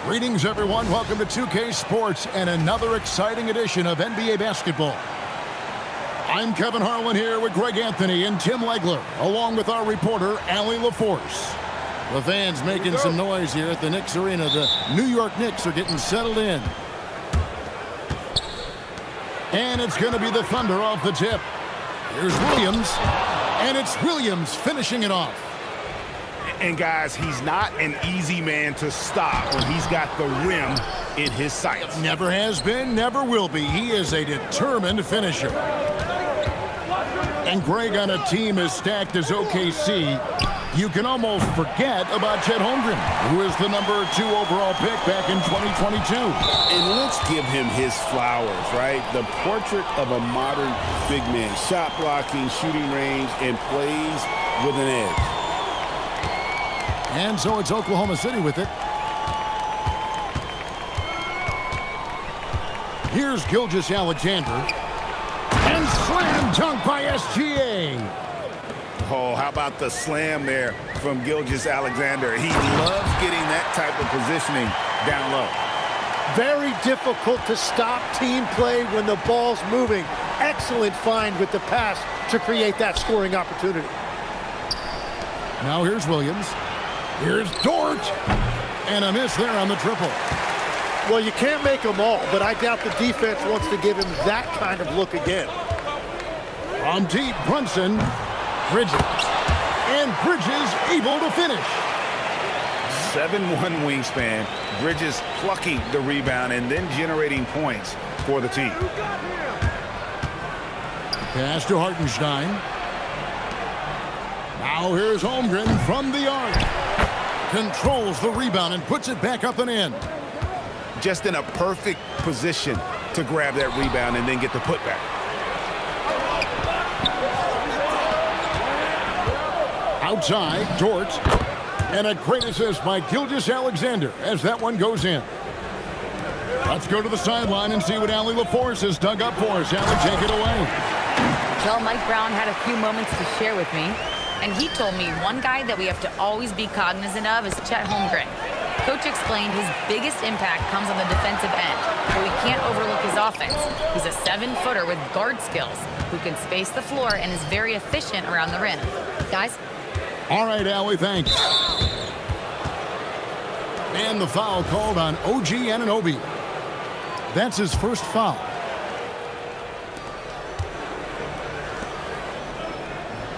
Greetings, everyone. Welcome to 2K Sports and another exciting edition of NBA basketball. I'm Kevin Harlan here with Greg Anthony and Tim Legler, along with our reporter, Allie LaForce. The fans making some noise here at the Knicks Arena. The New York Knicks are getting settled in. And it's going to be the Thunder off the tip. Here's Williams, and it's Williams finishing it off. And guys, he's not an easy man to stop when he's got the rim in his sights. Never has been, never will be. He is a determined finisher. And Greg, on a team as stacked as OKC, you can almost forget about Chet Holmgren, who is the number 2 overall pick back in 2022. And let's give him his flowers, right? The portrait of a modern big man. Shot blocking, shooting range, and plays with an edge. And so it's Oklahoma City with it. Here's Gilgeous-Alexander. And slam dunk by SGA. Oh, how about the slam there from Gilgeous-Alexander? He loves getting that type of positioning down low. Very difficult to stop team play when the ball's moving. Excellent find with the pass to create that scoring opportunity. Now here's Williams. Here's Dort. And a miss there on the triple. Well, you can't make them all, but I doubt the defense wants to give him that kind of look again. From deep, Brunson. Bridges. And Bridges able to finish. 7'1" wingspan. Bridges plucking the rebound and then generating points for the team. Pass to Hartenstein. Now here's Holmgren from the arc. Controls the rebound and puts it back up and in. Just in a perfect position to grab that rebound and then get the putback. Outside, Dort. And a great assist by Gilgeous-Alexander as that one goes in. Let's go to the sideline and see what Allie LaForce has dug up for us. Allie, take it away. Well, Mike Brown had a few moments to share with me, and he told me one guy that we have to always be cognizant of is Chet Holmgren. Coach explained his biggest impact comes on the defensive end, but we can't overlook his offense. He's a 7-footer with guard skills who can space the floor and is very efficient around the rim. Guys? All right, Allie, thanks. And the foul called on OG Anunoby. That's his first foul.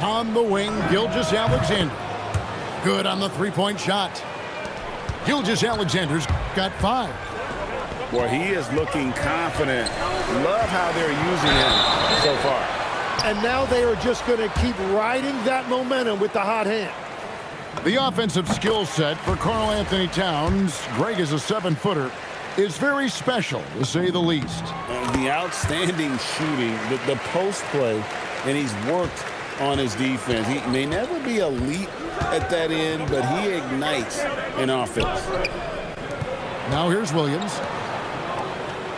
On the wing, Gilgeous-Alexander. Good on the three-point shot. Gilgeous-Alexander's got 5. Boy, he is looking confident. Love how they're using him so far. And now they are just going to keep riding that momentum with the hot hand. The offensive skill set for Karl Anthony Towns, Greg is a 7-footer, is very special, to say the least. The outstanding shooting, the post play, and he's worked on his defense. He may never be elite at that end, but he ignites an offense. Now here's Williams.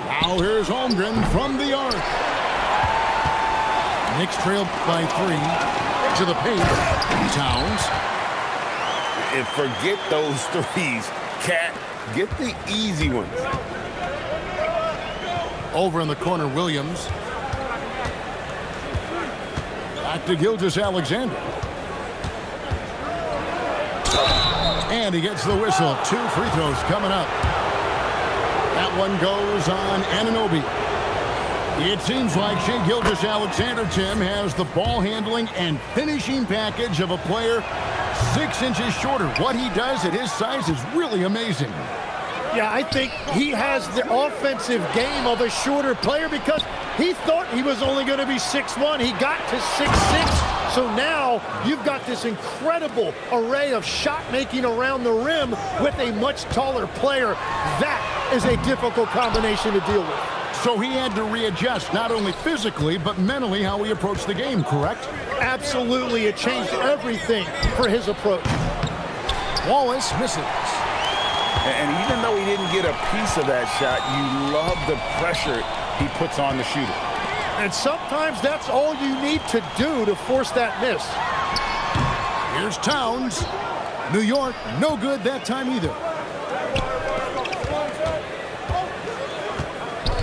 Now here's Holmgren from the arc. Knicks trail by 3 to the paint. Towns. And forget those threes. Cat, get the easy ones. Over in the corner, Williams. Back to Gilgeous-Alexander. And he gets the whistle. 2 free throws coming up. That one goes on Anunoby. It seems like Shai Gilgeous-Alexander, Tim, has the ball handling and finishing package of a player 6 inches shorter. What he does at his size is really amazing. Yeah, I think he has the offensive game of a shorter player because he thought he was only going to be 6'1". He got to 6'6". So now you've got this incredible array of shot making around the rim with a much taller player. That is a difficult combination to deal with. So he had to readjust not only physically but mentally how he approached the game, correct? Absolutely. It changed everything for his approach. Wallace misses. And even though he didn't get a piece of that shot, you love the pressure he puts on the shooter. And sometimes that's all you need to do to force that miss. Here's Towns. New York, no good that time either.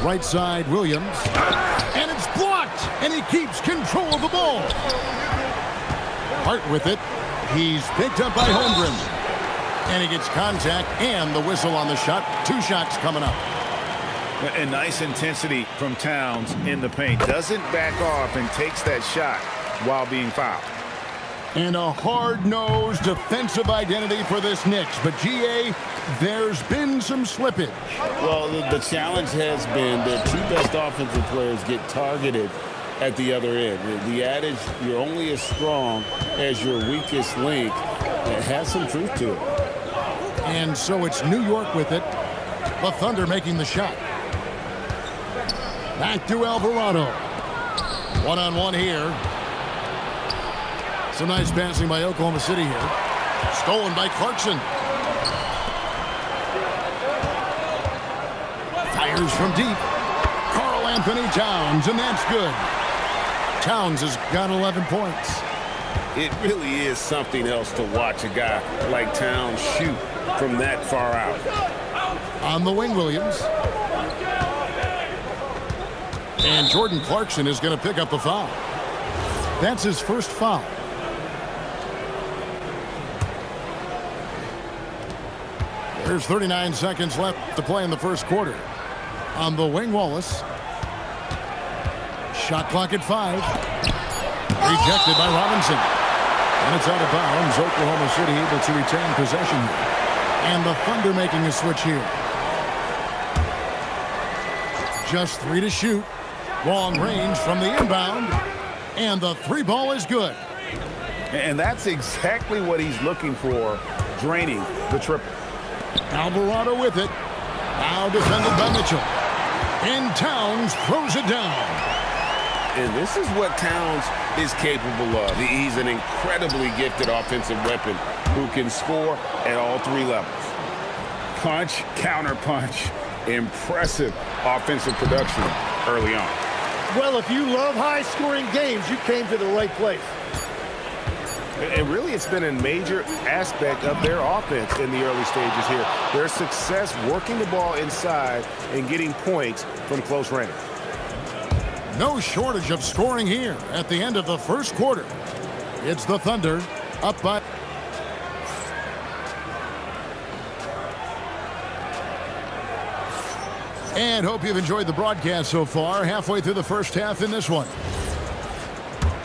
right side, Williams. And it's blocked, and he keeps control of the ball. Hart with it. He's picked up by Holmgren. And he gets contact and the whistle on the shot. 2 shots coming up. And nice intensity from Towns in the paint. Doesn't back off and takes that shot while being fouled. And a hard-nosed defensive identity for this Knicks. But, GA, there's been some slippage. Well, the challenge has been their 2 best offensive players get targeted at the other end. The adage, you're only as strong as your weakest link, it has some truth to it. And so it's New York with it. The Thunder making the shot. Back to Alvarado. One-on-one here. Some nice passing by Oklahoma City here. Stolen by Clarkson. Fires from deep. Karl Anthony Towns, and that's good. Towns has got 11 points. It really is something else to watch a guy like Towns shoot from that far out. On the wing, Williams. And Jordan Clarkson is going to pick up the foul. That's his first foul. There's 39 seconds left to play in the first quarter. On the wing, Wallace. Shot clock at 5. Rejected by Robinson. And it's out of bounds. Oklahoma City able to retain possession here. And the Thunder making a switch here. Just 3 to shoot. Long range from the inbound. And the 3 ball is good. And that's exactly what he's looking for, draining the triple. Alvarado with it. Now defended by Mitchell. And Towns throws it down. And this is what Towns is capable of. He's an incredibly gifted offensive weapon who can score at all 3 levels. Punch, counter punch. Impressive offensive production early on. Well, if you love high-scoring games, you came to the right place. And really, it's been a major aspect of their offense in the early stages here. Their success working the ball inside and getting points from close range. No shortage of scoring here at the end of the first quarter. It's the Thunder up by... And hope you've enjoyed the broadcast so far. Halfway through the first half in this one.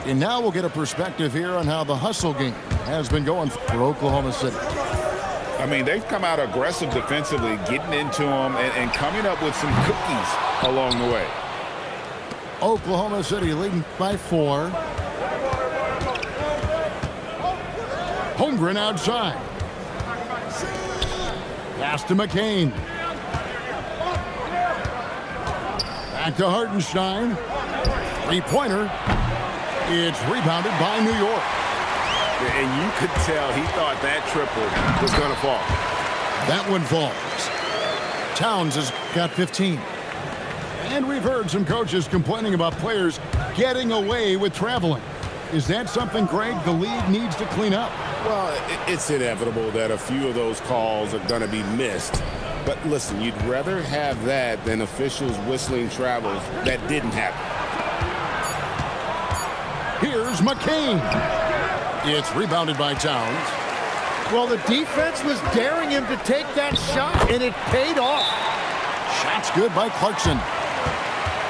And now we'll get a perspective here on how the hustle game has been going for Oklahoma City. I mean, they've come out aggressive defensively, getting into them and coming up with some cookies along the way. Oklahoma City leading by 4. Holmgren outside. Pass to McCain. Back to Hartenstein. 3-pointer. It's rebounded by New York. And you could tell he thought that triple was going to fall. That one falls. Towns has got 15. And we've heard some coaches complaining about players getting away with traveling. Is that something, Greg, the league needs to clean up? Well, it's inevitable that a few of those calls are going to be missed. But listen, you'd rather have that than officials whistling travels that didn't happen. Here's McCain. It's rebounded by Towns. Well, the defense was daring him to take that shot, and it paid off. Shot's good by Clarkson.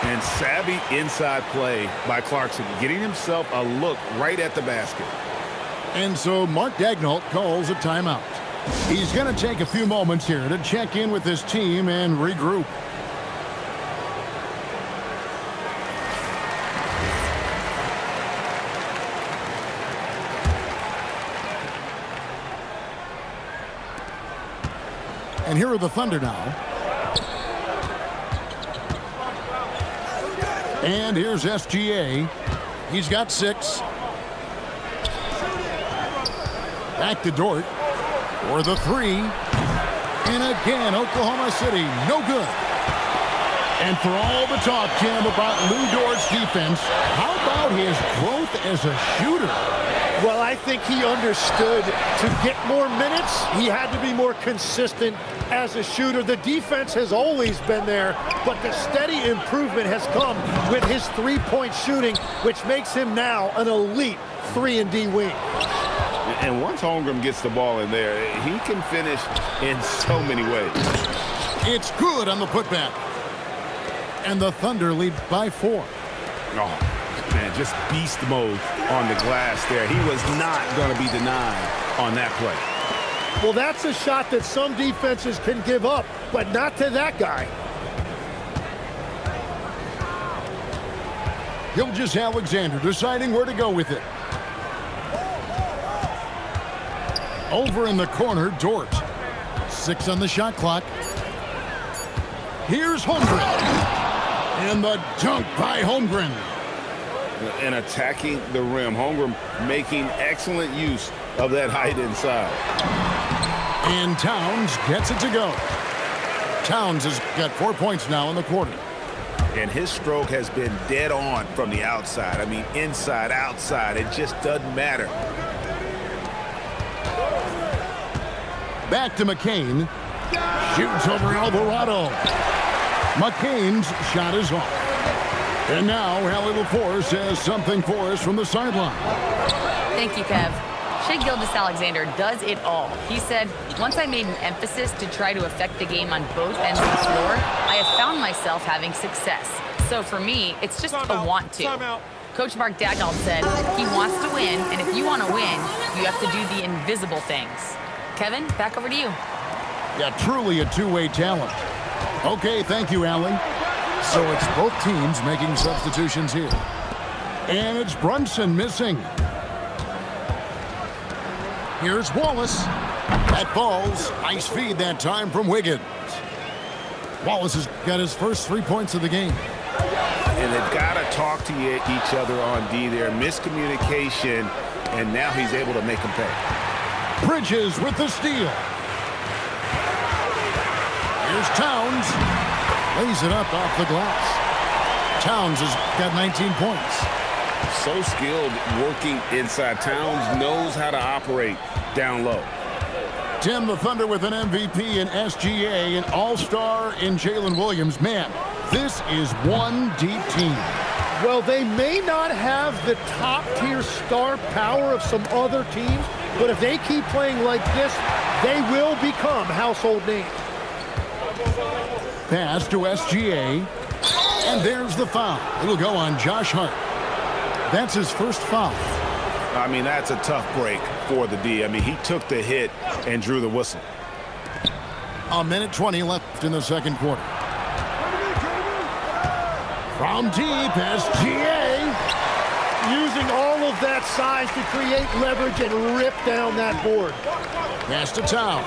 And savvy inside play by Clarkson, getting himself a look right at the basket. And so Mark Daigneault calls a timeout. He's going to take a few moments here to check in with his team and regroup. And here are the Thunder now. And here's SGA. He's got 6. Back to Dort for the 3. And again, Oklahoma City, no good. And for all the talk, Tim, about Lou Dort's defense, how about his growth as a shooter? Well, I think he understood to get more minutes, he had to be more consistent as a shooter. The defense has always been there, but the steady improvement has come with his three-point shooting, which makes him now an elite 3-and-D wing. And once Holmgren gets the ball in there, he can finish in so many ways. It's good on the putback. And the Thunder lead by 4. Oh, man, just beast mode on the glass there. He was not going to be denied on that play. Well, that's a shot that some defenses can give up, but not to that guy. Gilgeous-Alexander deciding where to go with it. Over in the corner, Dort. 6 on the shot clock. Here's Holmgren. And the dunk by Holmgren. And attacking the rim. Holmgren making excellent use of that height inside. And Towns gets it to go. Towns has got 4 points now in the quarter. And his stroke has been dead on from the outside. I mean, inside, outside, it just doesn't matter. Back to McCain. Shoots over Alvarado. McCain's shot is off. And now Hallie LaForce has something for us from the sideline. Thank you, Kev. Shai Gilgeous-Alexander does it all. He said, once I made an emphasis to try to affect the game on both ends of the floor, I have found myself having success. So for me, it's just a want to. Coach Mark Dagnall said he wants to win, and if you want to win, you have to do the invisible things. Kevin, back over to you. Yeah, truly a two-way talent. Okay, thank you, Allie. So it's both teams making substitutions here. And it's Brunson missing. Here's Wallace. That ball's nice feed that time from Wiggins. Wallace has got his first 3 points of the game. And they've got to talk to each other on D there. Miscommunication, and now he's able to make them pay. Bridges with the steal. Here's Towns. Lays it up off the glass. Towns has got 19 points. So skilled working inside. Towns knows how to operate down low. Tim, the Thunder with an MVP in SGA, an all-star in Jalen Williams. Man, this is one deep team. Well, they may not have the top-tier star power of some other teams, but if they keep playing like this, they will become household names. Pass to SGA, and there's the foul. It'll go on Josh Hart. That's his first foul. I mean, that's a tough break for the D. I mean, he took the hit and drew the whistle. A minute 20 left in the second quarter. From deep, SGA. Using all of that size to create leverage and rip down that board. Pass to Towns.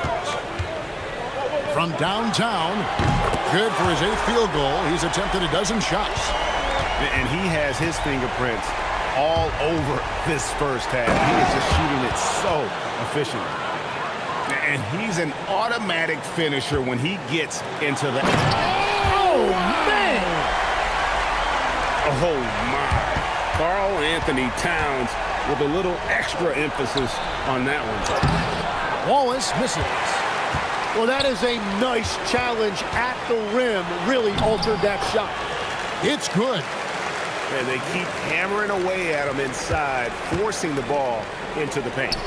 From downtown. Good for his 8th field goal. He's attempted a dozen shots. And he has his fingerprints all over this first half. He is just shooting it so efficiently. And he's an automatic finisher when he gets into the... Oh, man! Oh, my. Karl Anthony Towns with a little extra emphasis on that one. Wallace misses. Well, that is a nice challenge at the rim. Really altered that shot. It's good. And they keep hammering away at him inside, forcing the ball into the paint.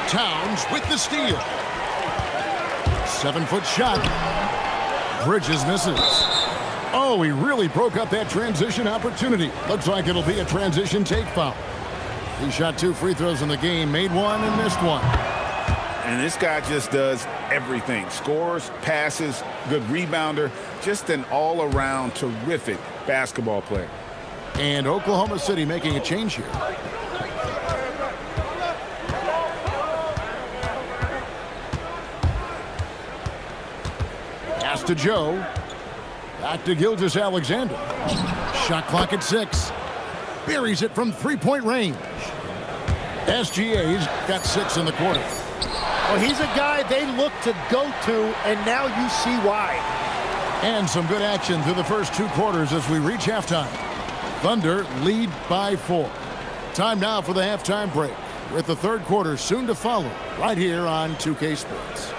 Towns with the steal. 7-foot shot. Bridges misses. Oh, he really broke up that transition opportunity. Looks like it'll be a transition take foul. He shot 2 free throws in the game, made 1 and missed 1. And this guy just does everything. Scores, passes, good rebounder, just an all-around terrific basketball player. And Oklahoma City making a change here. Pass to Joe. Back to Gilgeous-Alexander. Shot clock at 6. Buries it from 3-point range. SGA's got 6 in the quarter. Well, he's a guy they look to go to, and now you see why. And some good action through the first 2 quarters as we reach halftime. Thunder lead by 4. Time now for the halftime break, with the 3rd quarter soon to follow right here on 2K Sports.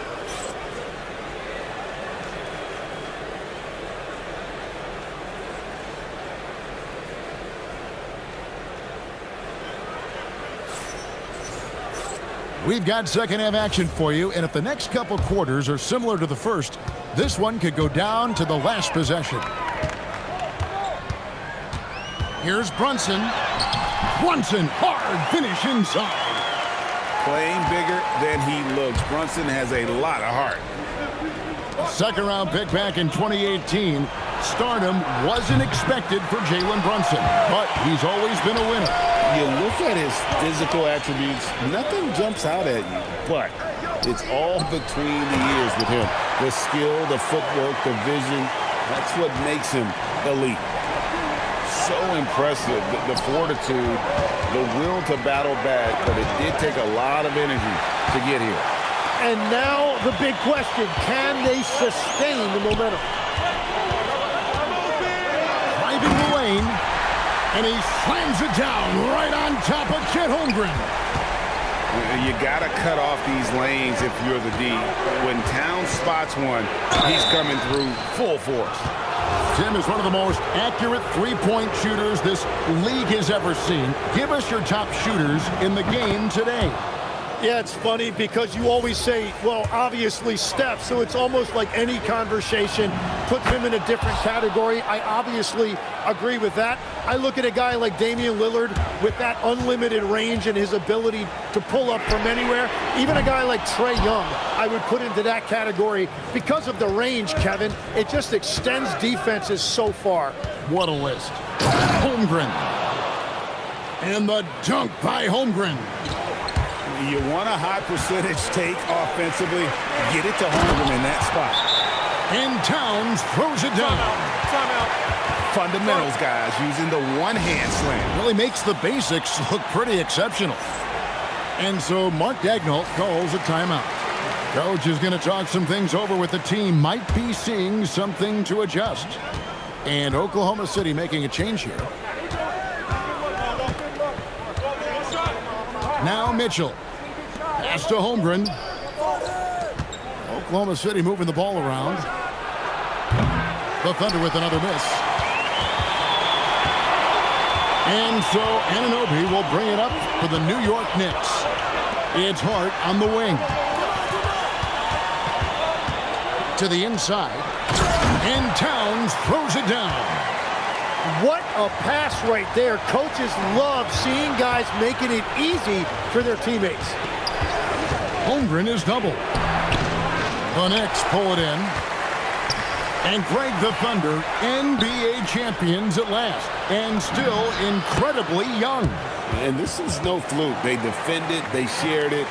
We've got second half action for you, and if the next couple quarters are similar to the first, this one could go down to the last possession. Here's Brunson. Brunson, hard finish inside. Playing bigger than he looks. Brunson has a lot of heart. Second round pick back in 2018. Stardom wasn't expected for Jalen Brunson, but he's always been a winner. You look at his physical attributes, nothing jumps out at you, but it's all between the ears with him. The skill, the footwork, the vision, that's what makes him elite. So impressive, the fortitude, the will to battle back, but it did take a lot of energy to get here. And now the big question, can they sustain the momentum? Driving the lane, and he slams it down right on top of Chet Holmgren. You got to cut off these lanes if you're the D. When Towns spots one, he's coming through full force. Tim is one of the most accurate three-point shooters this league has ever seen. Give us your top shooters in the game today. Yeah, it's funny because you always say, well, obviously Steph, so it's almost like any conversation puts him in a different category. I obviously agree with that. I look at a guy like Damian Lillard with that unlimited range and his ability to pull up from anywhere. Even a guy like Trae Young, I would put into that category because of the range, Kevin. It just extends defenses so far. What a list. Holmgren. And the dunk by Holmgren. You want a high percentage take offensively, get it to Holmgren in that spot. And Towns throws it down. Timeout. Fundamentals, guys, using the one-hand slam. Really makes the basics look pretty exceptional. And so Mark Daigneault calls a timeout. Coach is going to talk some things over with the team. Might be seeing something to adjust. And Oklahoma City making a change here. Now Mitchell. Pass to Holmgren. Oklahoma City moving the ball around. The Thunder with another miss. And so Anunoby will bring it up for the New York Knicks. It's Hart on the wing. To the inside. And Towns throws it down. What a pass right there. Coaches love seeing guys making it easy for their teammates. Holmgren is double. The Knicks pull it in. And Greg, the Thunder, NBA champions at last. And still incredibly young. And this is no fluke. They defended, they shared it,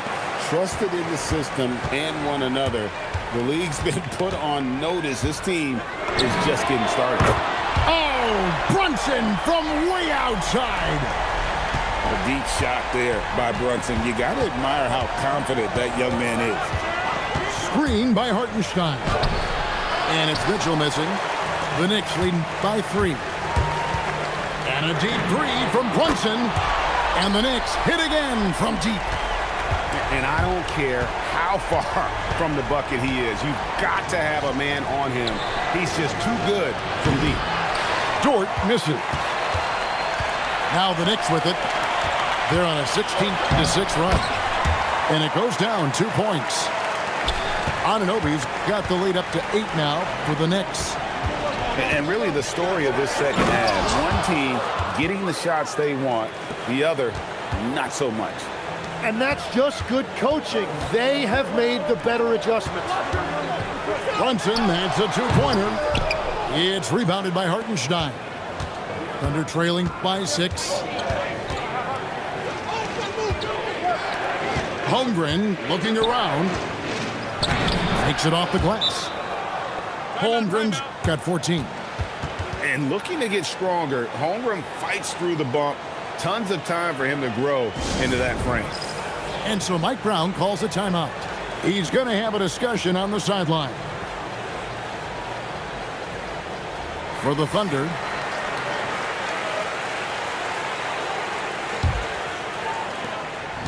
trusted in the system and one another. The league's been put on notice. This team is just getting started. Oh, Brunson from way outside. A deep shot there by Brunson. You got to admire how confident that young man is. Screen by Hartenstein. And it's Mitchell missing. The Knicks leading by 3. And a deep 3 from Brunson. And the Knicks hit again from deep. And I don't care how far from the bucket he is. You've got to have a man on him. He's just too good from deep. Dort misses. Now the Knicks with it. They're on a 16-6 run. And it goes down 2 points. Anunoby's got the lead up to 8 now for the Knicks. And really the story of this second half. One team getting the shots they want, the other not so much. And that's just good coaching. They have made the better adjustments. Brunson, that's a 2-pointer. It's rebounded by Hartenstein. Thunder trailing by 6. Holmgren looking around. Takes it off the glass. Holmgren's got 14. And looking to get stronger, Holmgren fights through the bump. Tons of time for him to grow into that frame. And so Mike Brown calls a timeout. He's going to have a discussion on the sideline. for the Thunder.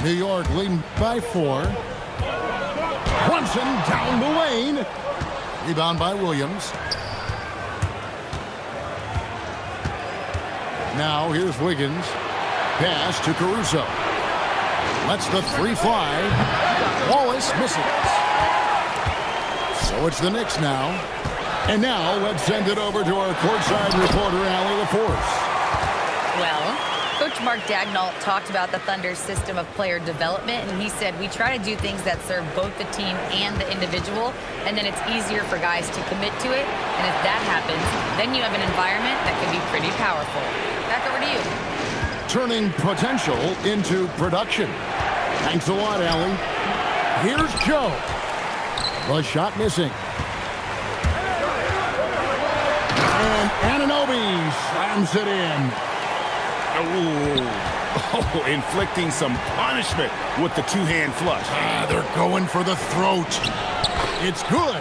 New York leading by 4. Brunson down the lane. Rebound by Williams. Now here's Wiggins. Pass to Caruso. Lets the 3 fly. Wallace misses. So it's the Knicks now. And now let's send it over to our courtside reporter, Allie LaForce. Well, Coach Mark Dagnall talked about the Thunder's system of player development, and he said, we try to do things that serve both the team and the individual, and then it's easier for guys to commit to it. And if that happens, then you have an environment that can be pretty powerful. Back over to you. Turning potential into production. Thanks a lot, Allie. Here's Joe. The shot missing. And Anunoby slams it in. Oh, inflicting some punishment with the two-hand flush. They're going for the throat. It's good.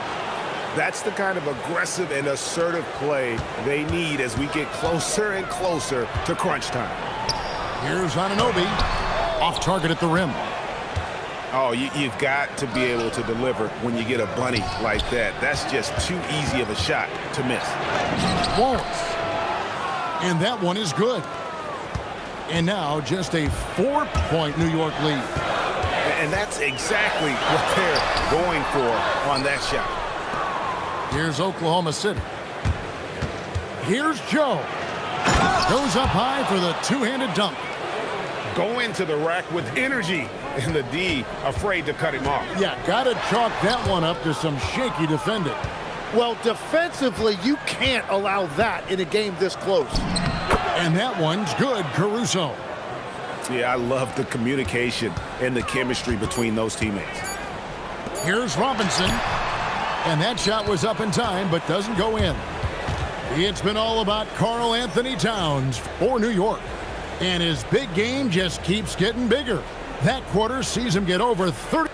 That's the kind of aggressive and assertive play they need as we get closer and closer to crunch time. Here's Anunoby. Off target at the rim. Oh, you've got to be able to deliver when you get a bunny like that. That's just too easy of a shot to miss. Wallace. And that one is good. And now just a 4-point New York lead. And that's exactly what they're going for on that shot. Here's Oklahoma City. Here's Joe. Goes up high for the two-handed dunk. Go into the rack with energy, and the D afraid to cut him off. Yeah, got to chalk that one up to some shaky defending. Well, defensively, you can't allow that in a game this close. And that one's good, Caruso. Yeah, I love the communication and the chemistry between those teammates. Here's Robinson. And that shot was up in time, but doesn't go in. It's been all about Karl Anthony Towns for New York. And his big game just keeps getting bigger. That quarter sees him get over 30.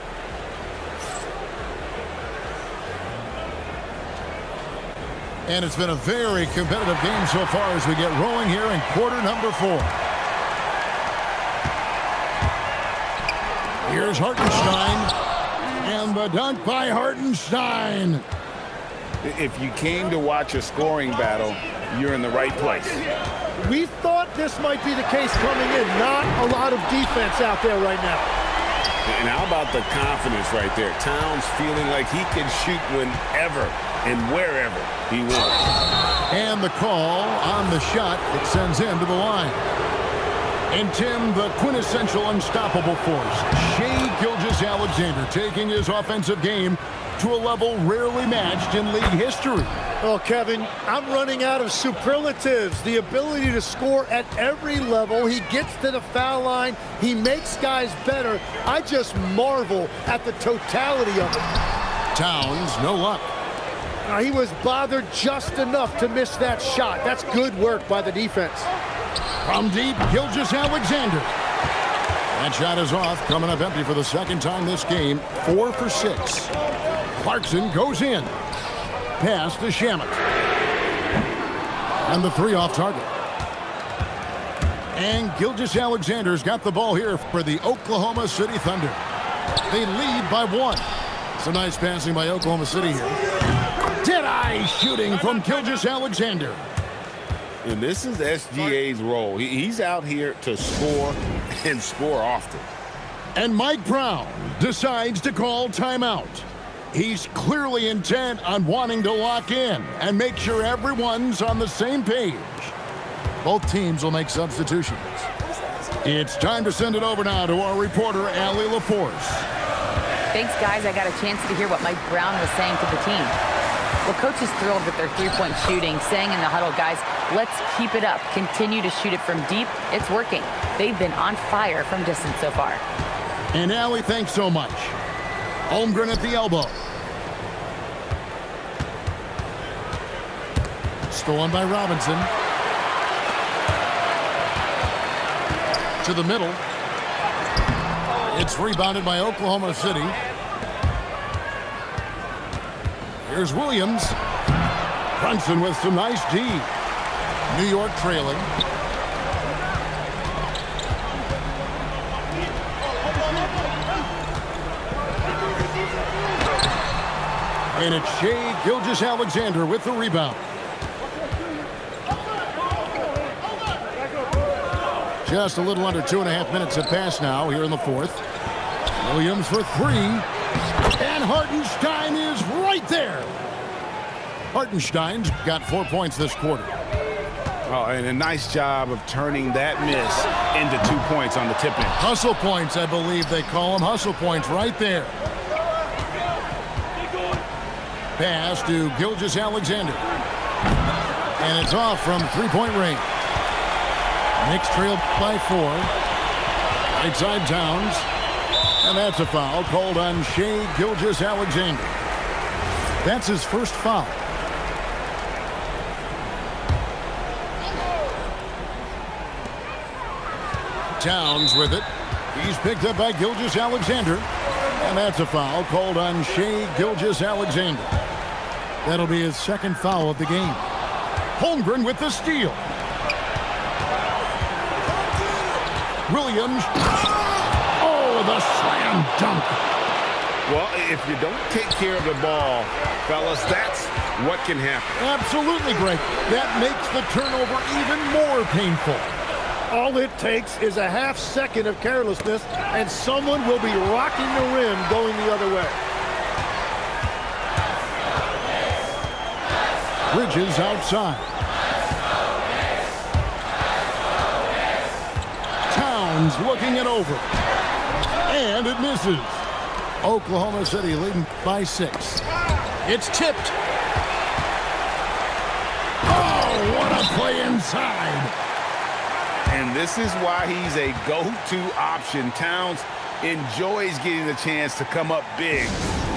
And it's been a very competitive game so far as we get rolling here in quarter number 4. Here's Hartenstein. And the dunk by Hartenstein. If you came to watch a scoring battle, you're in the right place. We thought this might be the case coming in. Not a lot of defense out there right now. And how about the confidence right there? Towns feeling like he can shoot whenever and wherever he wants. And the call on the shot that sends him to the line. And Tim, the quintessential unstoppable force, Shai Gilgeous-Alexander, taking his offensive game to a level rarely matched in league history. Well, Kevin, I'm running out of superlatives. The ability to score at every level. He gets to the foul line. He makes guys better. I just marvel at the totality of it. Towns, no luck. He was bothered just enough to miss that shot. That's good work by the defense. From deep, Gilgeous-Alexander. That shot is off, coming up empty for the second time this game. 4 for 6. Clarkson goes in. Pass to Shamet. And the 3 off target. And Gilgeous-Alexander's got the ball here for the Oklahoma City Thunder. They lead by 1. Some nice passing by Oklahoma City here. Dead-eye shooting from Gilgeous-Alexander. And this is SGA's role. He's out here to score and score often. And Mike Brown decides to call timeout. He's clearly intent on wanting to lock in and make sure everyone's on the same page. Both teams will make substitutions. It's time to send it over now to our reporter, Allie LaForce. Thanks, guys. I got a chance to hear what Mike Brown was saying to the team. Well, coach is thrilled with their three-point shooting, saying in the huddle, guys, let's keep it up. Continue to shoot it from deep. It's working. They've been on fire from distance so far. And Allie, thanks so much. Holmgren at the elbow. Stolen by Robinson. To the middle. It's rebounded by Oklahoma City. Here's Williams. Brunson with some nice D. New York trailing. And it's Shai Gilgeous-Alexander with the rebound. Just a little under 2.5 minutes have passed now here in the fourth. Williams for three. And Hartenstein is right there. Hartenstein's got 4 points this quarter. Oh, and a nice job of turning that miss into 2 points on the tip-in. Hustle points, I believe they call them. Hustle points right there. Pass to Gilgeous-Alexander. And it's off from three-point range. Knicks trail by 4. Right side Towns. And that's a foul called on Shai Gilgeous-Alexander. That's his first foul. Towns with it. He's picked up by Gilgeous-Alexander. And that's a foul called on Shai Gilgeous-Alexander. That'll be his second foul of the game. Holmgren with the steal. Williams. Oh, the slam dunk. Well, if you don't take care of the ball, fellas, that's what can happen. Absolutely, Greg. That makes the turnover even more painful. All it takes is a half second of carelessness, and someone will be rocking the rim going the other way. Bridges outside. Towns looking it over. And it misses. Oklahoma City leading by 6. It's tipped. Oh, what a play inside. And this is why he's a go-to option. Towns enjoys getting the chance to come up big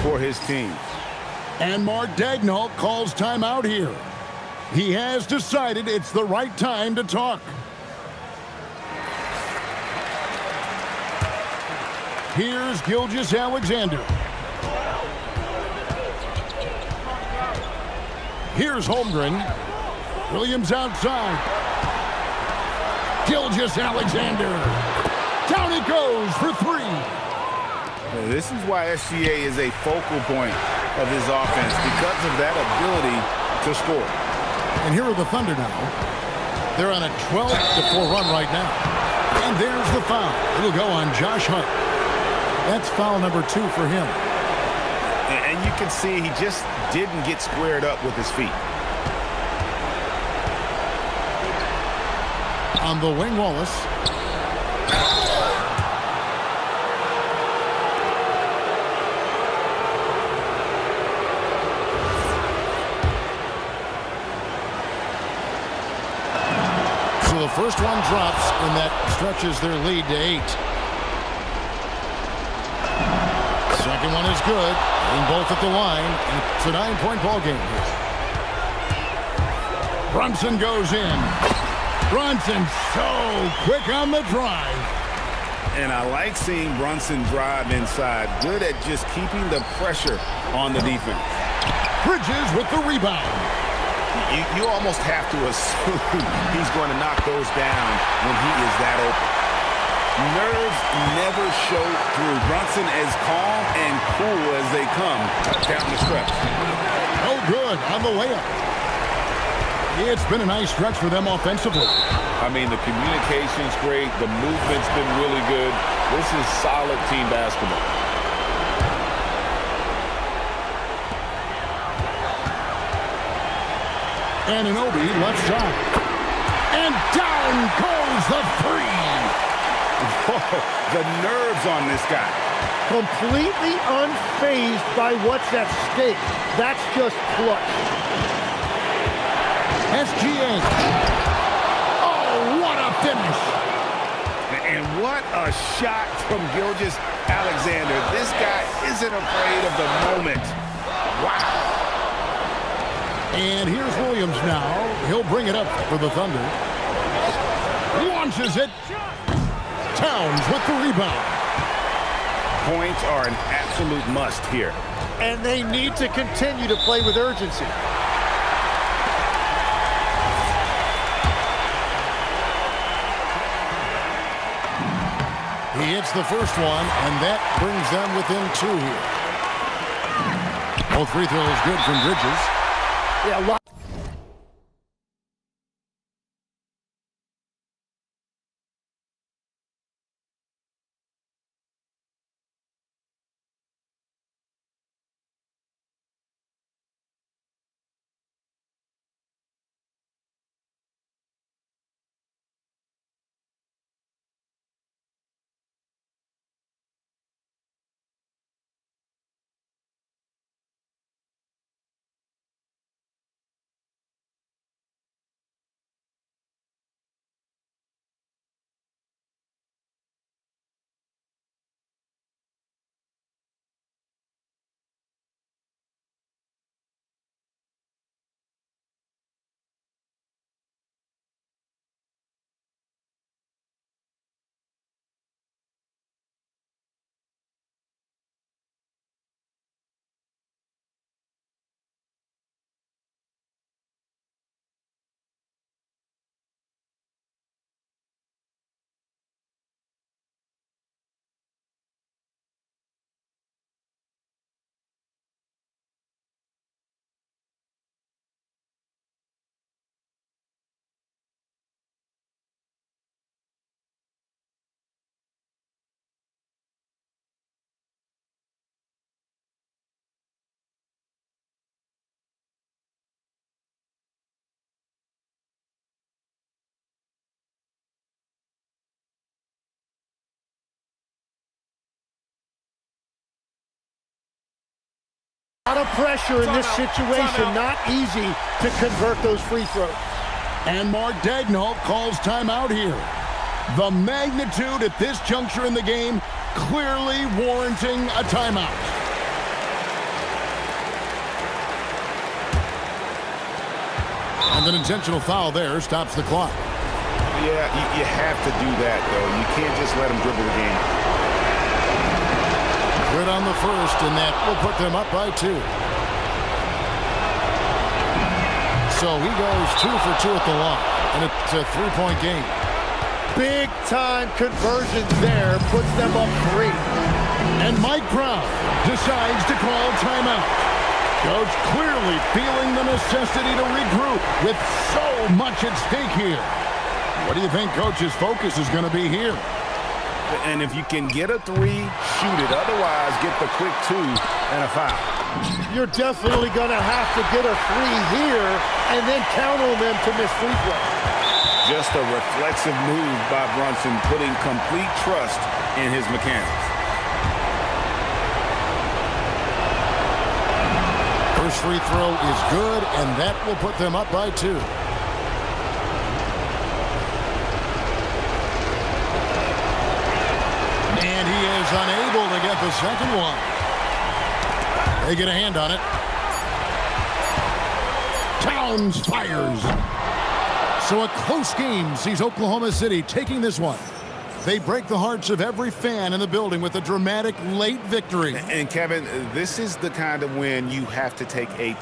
for his team. And Mark Daigneault calls timeout here. He has decided it's the right time to talk. Here's Gilgeous-Alexander. Here's Holmgren. Williams outside. Gilgeous-Alexander. Down it goes for 3. This is why SGA is a focal point of his offense, because of that ability to score. And here are the Thunder now. They're on a 12-4 run right now. And there's the foul. It'll go on Josh Hart. That's foul number 2 for him. And you can see he just didn't get squared up with his feet. On the wing, Wallace. So the first one drops, and that stretches their lead to 8. Second one is good. And both at the line. It's a 9-point ball game here. Brunson goes in. Brunson so quick on the drive. And I like seeing Brunson drive inside. Good at just keeping the pressure on the defense. Bridges with the rebound. You almost have to assume he's going to knock those down when he is that open. Nerves never show through. Brunson as calm and cool as they come down the stretch. Oh, good on the layup. It's been a nice stretch for them offensively. I mean, the communication's great. The movement's been really good. This is solid team basketball. Anunoby left side. And down goes the 3. Whoa, the nerves on this guy. Completely unfazed by what's at stake. That's just clutch. SGA. Oh, what a finish. And what a shot from Gilgeous-Alexander. This guy isn't afraid of the moment. Wow. And here's Williams now. He'll bring it up for the Thunder. Launches it. Towns with the rebound. Points are an absolute must here. And they need to continue to play with urgency. He hits the first one, and that brings them within 2 here. Both free throws good from Bridges. Yeah, a lot. A lot of pressure in this situation. Not easy to convert those free throws. And Mark Daigneault calls timeout here. The magnitude at this juncture in the game clearly warranting a timeout. And an intentional foul there stops the clock. Yeah, you have to do that, though. You can't just let them dribble the game. Good on the first, and that will put them up by 2. So he goes 2 for 2 at the line, and it's a 3-point game. Big time conversion there, puts them up 3. And Mike Brown decides to call timeout. Coach clearly feeling the necessity to regroup with so much at stake here. What do you think Coach's focus is going to be here? And if you can get a 3, shoot it. Otherwise, get the quick 2 and a foul. You're definitely going to have to get a 3 here and then count on them to miss free throws. Just a reflexive move by Brunson, putting complete trust in his mechanics. First free throw is good, and that will put them up by 2. And he is unable to get the second one. They get a hand on it. Towns fires. So a close game sees Oklahoma City taking this one. They break the hearts of every fan in the building with a dramatic late victory. And Kevin, this is the kind of win you have to take a